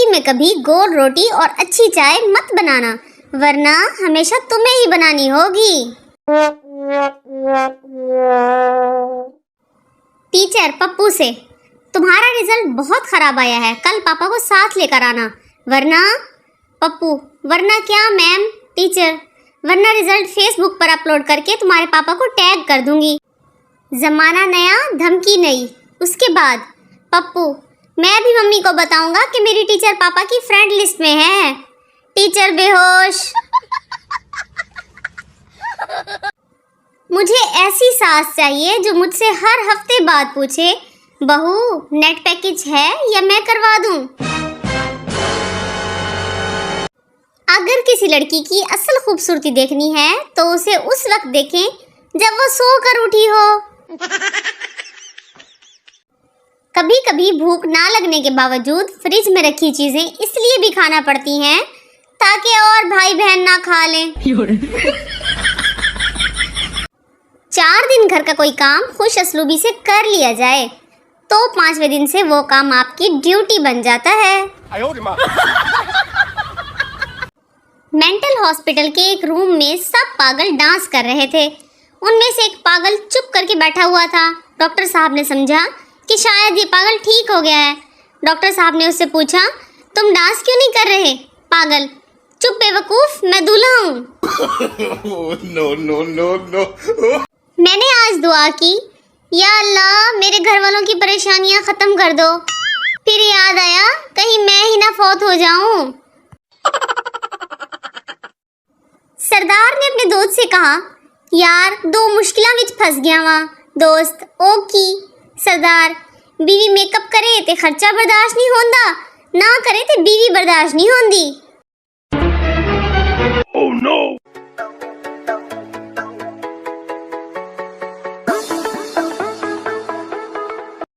में कभी गोल रोटी और अच्छी चाय मत बनाना, वरना हमेशा तुम्हें ही बनानी होगी। टीचर पप्पू से, तुम्हारा रिजल्ट बहुत खराब आया है, कल पापा को साथ लेकर आना। वरना? पप्पू, वरना क्या मैम? टीचर, वरना रिजल्ट फेसबुक पर अपलोड करके तुम्हारे पापा को टैग कर दूंगी। जमाना नया, धमकी नई। उसके बाद पप्पू, मैं भी मम्मी को बताऊंगा कि मेरी टीचर पापा की फ्रेंड लिस्ट में है। टीचर बेहोश। मुझे ऐसी सास चाहिए जो मुझसे हर हफ्ते बाद पूछे, बहू नेट पैकेज है या मैं करवा दूं। अगर किसी लड़की की असल खूबसूरती देखनी है तो उसे उस वक्त देखें जब वो सोकर उठी हो। कभी कभी भूख ना लगने के बावजूद फ्रिज में रखी चीजें इसलिए भी खाना पड़ती हैं ताकि और भाई बहन ना खा लें। 4 दिन घर का कोई काम खुश असलूबी से कर लिया जाए तो 5वें दिन से वो काम आपकी ड्यूटी बन जाता है। मेंटल हॉस्पिटल के एक रूम में सब पागल डांस कर रहे थे। उनमें से एक पागल चुप करके बैठा हुआ था। डॉक्टर साहब ने समझा कि शायद ये पागल ठीक हो गया है। डॉक्टर साहब ने उससे पूछा, तुम डांस क्यों नहीं कर रहे? पागल, चुप बेवकूफ, मैं दूल्हा हूँ। नो। मैंने आज दुआ की, या अल्लाह मेरे घर वालों की परेशानियां खत्म कर दो। फिर याद आया कहीं मैं ही ना फौत हो जाऊं। सरदार ने अपने दोस्त से कहा, यार 2 मुश्किलां विच फंस गया वा। दोस्त, ओ की? सरदार, बीवी मेकअप करे ते खर्चा बर्दाश्त नहीं होंदा, ना करे ते बीवी बर्दाश्त नहीं होंदी। Oh no!